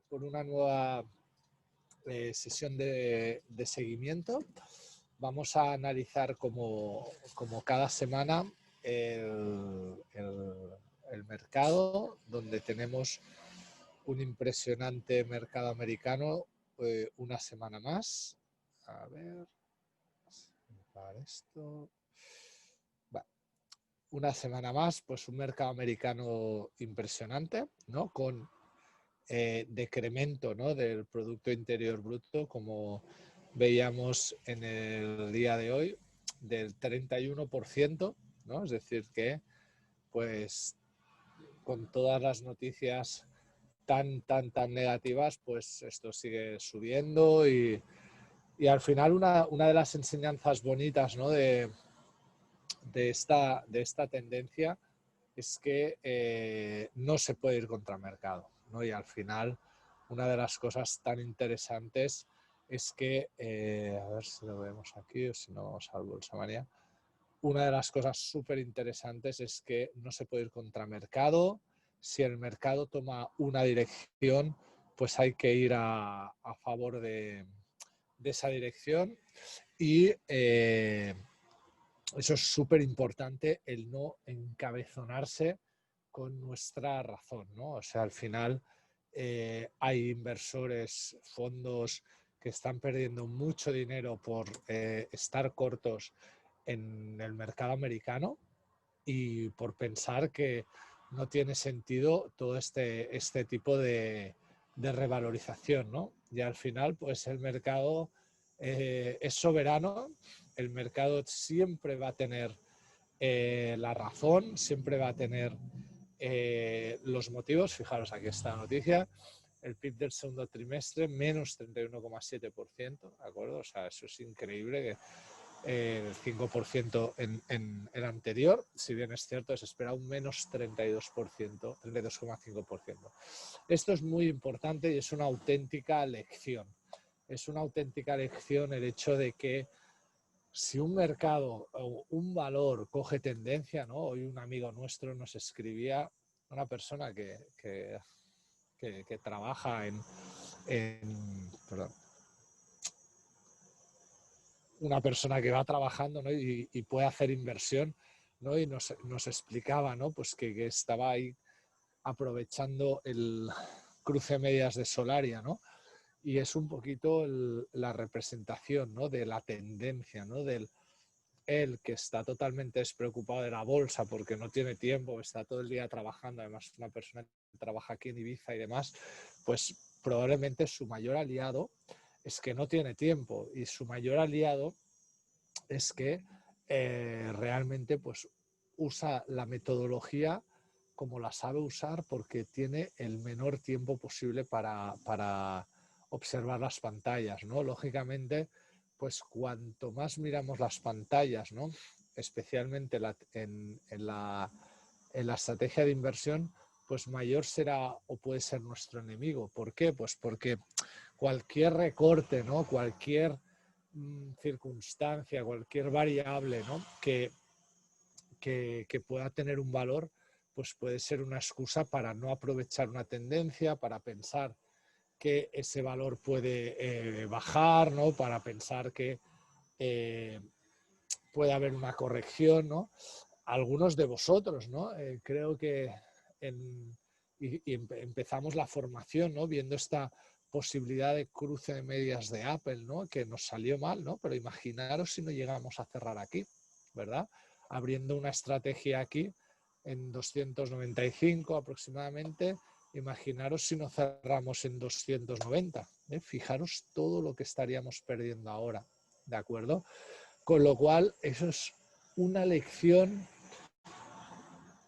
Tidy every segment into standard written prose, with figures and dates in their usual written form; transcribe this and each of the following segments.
por una nueva sesión de seguimiento. Vamos a analizar como cada semana el mercado, donde tenemos un impresionante mercado americano una semana más. A ver, para esto. Una semana más, pues un mercado americano impresionante, ¿no? Con decremento, ¿no?, del Producto Interior Bruto, como veíamos en el día de hoy, del 31%, ¿no? Es decir que, pues, con todas las noticias tan negativas, pues esto sigue subiendo y al final una de las enseñanzas bonitas, ¿no?, de esta tendencia es que no se puede ir contra mercado, ¿no? Y al final una de las cosas tan interesantes es que, a ver si lo vemos aquí o si no vamos al Bolsa Manía, una de las cosas súper interesantes es que no se puede ir contra mercado. Si el mercado toma una dirección, pues hay que ir a favor de esa dirección y eso es súper importante, el no encabezonarse con nuestra razón, ¿no? O sea, al final hay inversores, fondos que están perdiendo mucho dinero por estar cortos en el mercado americano y por pensar que no tiene sentido todo este tipo de revalorización, ¿no? Y al final, pues el mercado es soberano, el mercado siempre va a tener la razón, siempre va a tener los motivos. Fijaros, aquí está la noticia, el PIB del segundo trimestre menos 31,7%, ¿de acuerdo? O sea, eso es increíble, que el 5% en el anterior, si bien es cierto, se espera un menos 32%, 32,5%. Esto es muy importante y es una auténtica lección. Es una auténtica lección el hecho de que si un mercado o un valor coge tendencia, ¿no? Hoy un amigo nuestro nos escribía, una persona que trabaja perdón, una persona que va trabajando, ¿no?, y puede hacer inversión, ¿no? Y nos explicaba, ¿no?, pues que estaba ahí aprovechando el cruce medias de Solaria, ¿no? Y es un poquito la representación, ¿no?, de la tendencia, ¿no?, del él, que está totalmente despreocupado de la bolsa porque no tiene tiempo, está todo el día trabajando, además una persona que trabaja aquí en Ibiza y demás, pues probablemente su mayor aliado es que no tiene tiempo, y su mayor aliado es que realmente pues usa la metodología como la sabe usar, porque tiene el menor tiempo posible para observar las pantallas, ¿no? Lógicamente, pues cuanto más miramos las pantallas, ¿no?, especialmente en la estrategia de inversión, pues mayor será o puede ser nuestro enemigo. ¿Por qué? Pues porque cualquier recorte, ¿no?, cualquier circunstancia, cualquier variable, ¿no?, que pueda tener un valor, pues puede ser una excusa para no aprovechar una tendencia, para pensar que ese valor puede bajar, ¿no?, para pensar que puede haber una corrección, ¿no? Algunos de vosotros, ¿no? Creo que empezamos la formación, ¿no?, viendo esta posibilidad de cruce de medias de Apple, ¿no?, que nos salió mal, ¿no? Pero imaginaros si no llegamos a cerrar aquí, ¿verdad? Abriendo una estrategia aquí en 295 aproximadamente, imaginaros si no cerramos en 290, ¿eh? Fijaros todo lo que estaríamos perdiendo ahora, ¿de acuerdo? Con lo cual, eso es una lección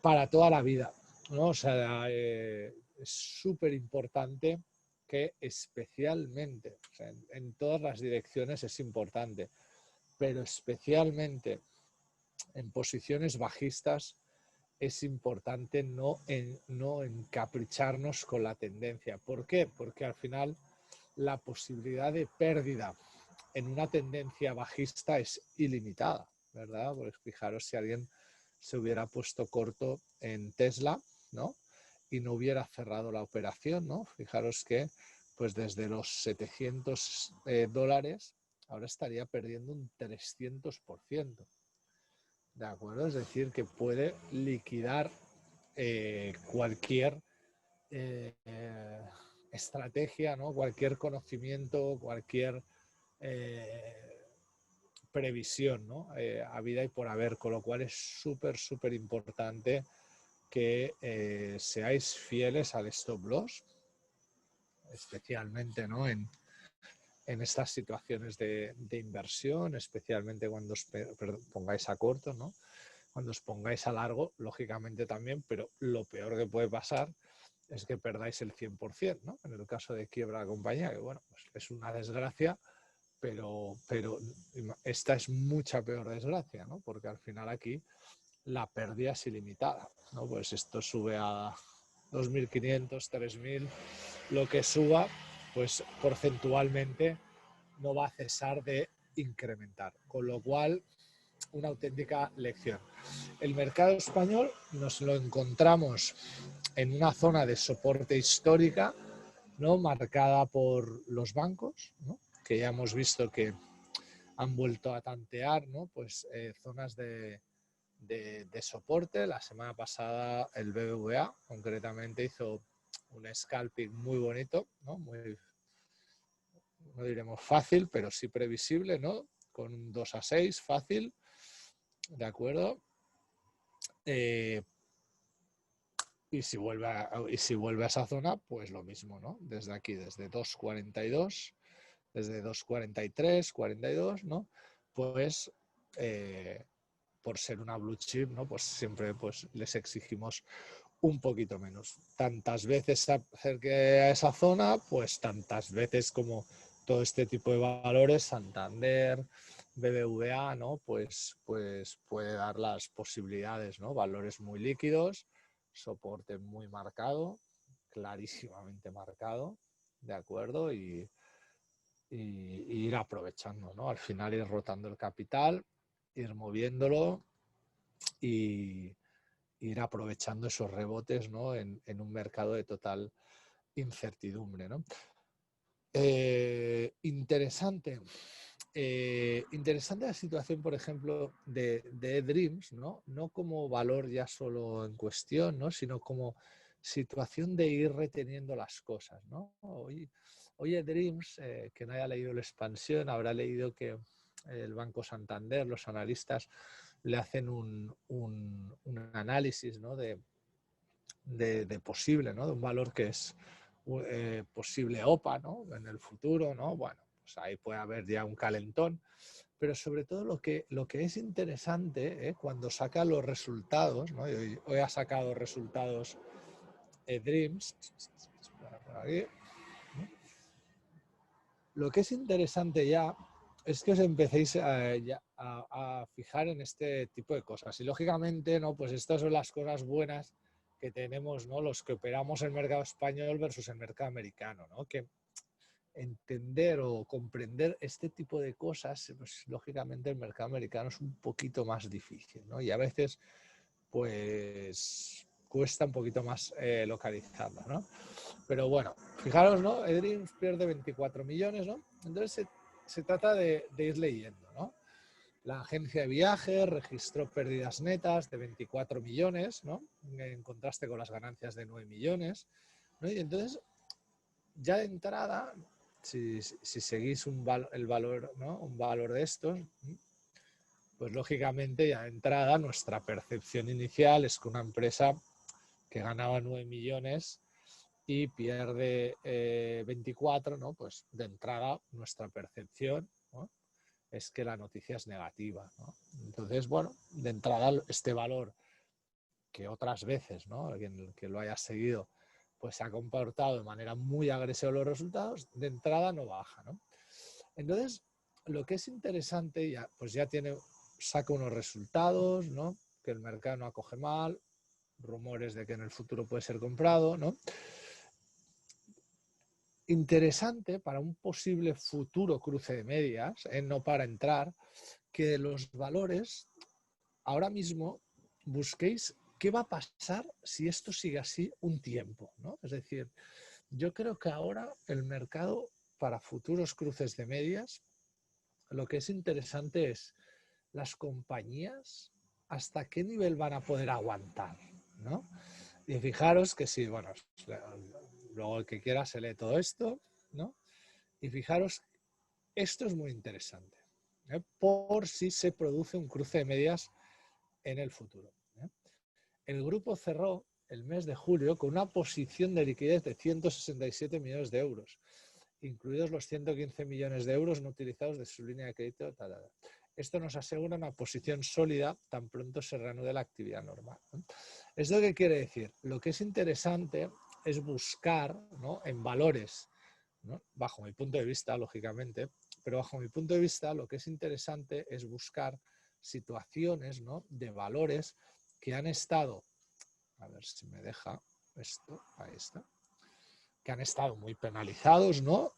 para toda la vida, ¿no? O sea, es súper importante que especialmente, o sea, en todas las direcciones es importante, pero especialmente en posiciones bajistas es importante no encapricharnos con la tendencia. ¿Por qué? Porque al final la posibilidad de pérdida en una tendencia bajista es ilimitada, ¿verdad? Pues fijaros si alguien se hubiera puesto corto en Tesla, ¿no?, y no hubiera cerrado la operación, ¿no? Fijaros que pues desde los 700 dólares ahora estaría perdiendo un 300%. ¿De acuerdo? Es decir, que puede liquidar cualquier estrategia, ¿no? Cualquier conocimiento, cualquier previsión, ¿no? Habida y por haber, con lo cual es súper importante que seáis fieles al stop loss, especialmente, ¿no? en estas situaciones de inversión, especialmente cuando os pongáis a corto, ¿no? Cuando os pongáis a largo, lógicamente también, pero lo peor que puede pasar es que perdáis el 100%, ¿no? En el caso de quiebra la compañía, que bueno, pues es una desgracia, pero esta es mucha peor desgracia, ¿no? Porque al final aquí la pérdida es ilimitada, ¿no? Pues esto sube a 2.500, 3.000, lo que suba, pues porcentualmente no va a cesar de incrementar, con lo cual una auténtica lección. El mercado español nos lo encontramos en una zona de soporte histórica, ¿no? Marcada por los bancos, ¿no? Que ya hemos visto que han vuelto a tantear, ¿no? Pues zonas de soporte. La semana pasada el BBVA concretamente hizo un scalping muy bonito, ¿no? Muy, no diremos fácil, pero sí previsible, ¿no? Con un 2-6 fácil, ¿de acuerdo? Y si vuelve a esa zona, pues lo mismo, ¿no? Desde aquí, desde 2.42, desde 2.43, 42, ¿no? Pues por ser una blue chip, ¿no? Pues siempre pues, les exigimos un poquito menos. Tantas veces se acerque a esa zona, pues tantas veces como todo este tipo de valores, Santander, BBVA, ¿no? Pues puede dar las posibilidades, ¿no? Valores muy líquidos, soporte muy marcado, clarísimamente marcado, ¿de acuerdo? Y ir aprovechando, ¿no? Al final ir rotando el capital, ir moviéndolo y ir aprovechando esos rebotes, ¿no? en un mercado de total incertidumbre, ¿no? Interesante. Interesante la situación, por ejemplo, de eDreams, ¿no? No como valor ya solo en cuestión, ¿no? Sino como situación de ir reteniendo las cosas, ¿no? Hoy eDreams, que no haya leído la expansión, habrá leído que el Banco Santander, los analistas, le hacen un análisis, ¿no? de posible, ¿no? De un valor que es posible OPA, ¿no? En el futuro, ¿no? Bueno, pues ahí puede haber ya un calentón, pero sobre todo lo que es interesante cuando saca los resultados, ¿no? Hoy ha sacado resultados Dreams, por aquí, ¿no? Lo que es interesante ya es que os empecéis a fijar en este tipo de cosas y lógicamente, ¿no? Pues estas son las cosas buenas que tenemos, ¿no? Los que operamos el mercado español versus el mercado americano, ¿no? Que entender o comprender este tipo de cosas, pues lógicamente el mercado americano es un poquito más difícil, ¿no? Y a veces, pues cuesta un poquito más localizarlo, ¿no? Pero bueno, fijaros, ¿no? eDreams pierde 24 millones, ¿no? Entonces se trata de ir leyendo, ¿no? La agencia de viajes registró pérdidas netas de 24 millones, ¿no? En contraste con las ganancias de 9 millones, ¿no? Y entonces, ya de entrada, si seguís el valor, ¿no? Un valor de estos, pues lógicamente ya de entrada nuestra percepción inicial es que una empresa que ganaba 9 millones y pierde 24, ¿no? Pues de entrada nuestra percepción, ¿no? Es que la noticia es negativa, ¿no? Entonces, bueno, de entrada este valor que otras veces, ¿no? Alguien que lo haya seguido, pues se ha comportado de manera muy agresiva los resultados, de entrada no baja, ¿no? Entonces, lo que es interesante, ya, pues ya saca unos resultados, ¿no? Que el mercado no acoge mal, rumores de que en el futuro puede ser comprado, ¿no? Interesante para un posible futuro cruce de medias, no para entrar, que los valores ahora mismo busquéis ¿qué va a pasar si esto sigue así un tiempo, ¿no? Es decir, yo creo que ahora el mercado para futuros cruces de medias, lo que es interesante es las compañías hasta qué nivel van a poder aguantar, ¿no? Y fijaros que sí, bueno, luego el que quiera se lee todo esto, ¿no? Y fijaros, esto es muy interesante, ¿eh? Por si se produce un cruce de medias en el futuro, ¿eh? El grupo cerró el mes de julio con una posición de liquidez de 167 millones de euros, incluidos los 115 millones de euros no utilizados de su línea de crédito. Esto nos asegura una posición sólida tan pronto se reanude la actividad normal, ¿no? ¿Esto qué quiere decir? Lo que es interesante es buscar, ¿no?, en valores, ¿no?, bajo mi punto de vista, lógicamente, pero bajo mi punto de vista lo que es interesante es buscar situaciones, ¿no?, de valores que han estado, a ver si me deja esto, ahí está, que han estado muy penalizados, ¿no?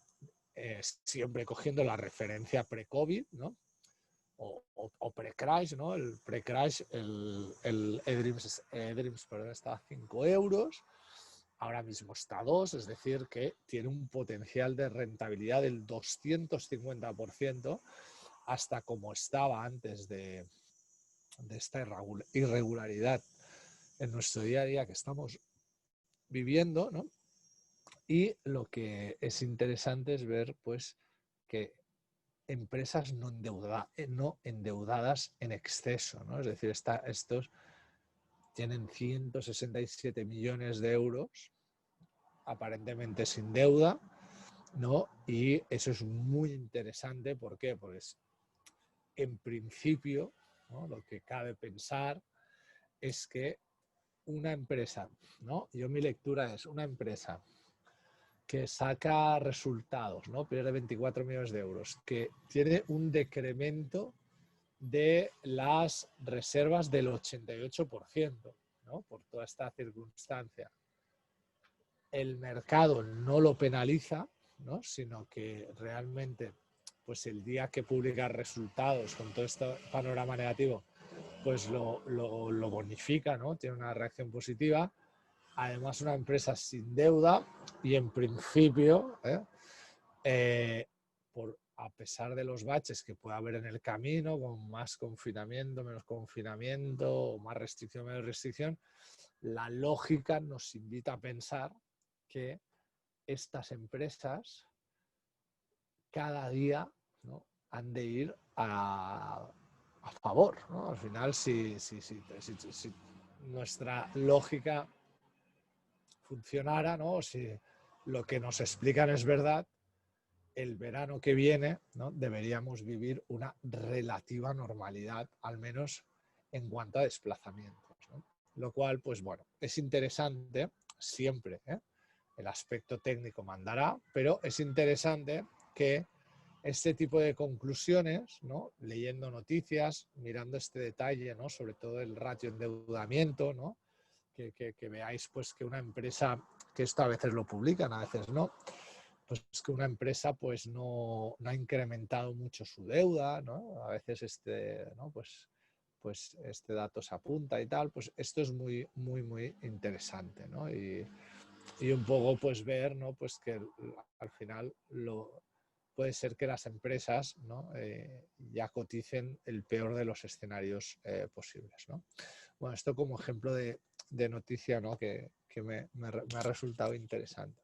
Siempre cogiendo la referencia pre-COVID, ¿no? O pre-crash, ¿no? El pre-crash, el eDreams, perdón, está a 5 euros, ahora mismo está a 2, es decir, que tiene un potencial de rentabilidad del 250% hasta como estaba antes de esta irregularidad en nuestro día a día que estamos viviendo, ¿no? Y lo que es interesante es ver, pues, que empresas no endeudadas en exceso, ¿no? Es decir, estos tienen 167 millones de euros, aparentemente sin deuda, ¿no? Y eso es muy interesante. ¿Por qué? Pues en principio, ¿no?, lo que cabe pensar es que una empresa, ¿no? Yo mi lectura es una empresa que saca resultados, ¿no?, pierde 24 millones de euros, que tiene un decremento de las reservas del 88%, ¿no?, por toda esta circunstancia. El mercado no lo penaliza, ¿no?, sino que realmente, pues el día que publica resultados con todo este panorama negativo, pues lo bonifica, ¿no?, tiene una reacción positiva. Además, una empresa sin deuda y en principio, a pesar de los baches que pueda haber en el camino, con más confinamiento, menos confinamiento, o más restricción, menos restricción, la lógica nos invita a pensar que estas empresas cada día, ¿no?, han de ir a favor, ¿no? Al final, si nuestra lógica funcionara, ¿no?, si lo que nos explican es verdad, el verano que viene, ¿no?, deberíamos vivir una relativa normalidad, al menos en cuanto a desplazamientos, ¿no? Lo cual, pues bueno, es interesante siempre, ¿eh? El aspecto técnico mandará, pero es interesante que este tipo de conclusiones, ¿no?, leyendo noticias, mirando este detalle, ¿no?, sobre todo el ratio endeudamiento, ¿no?, que veáis, pues, que una empresa, que esto a veces lo publican, a veces no, pues que una empresa, pues no ha incrementado mucho su deuda, ¿no? A veces ¿no?, pues este dato se apunta y tal, pues esto es muy, muy, muy interesante, ¿no? Y un poco, pues ver, ¿no?, pues que al final puede ser que las empresas, ¿no?, ya coticen el peor de los escenarios posibles, ¿no? Bueno, esto como ejemplo de noticia, ¿no?, que me ha resultado interesante.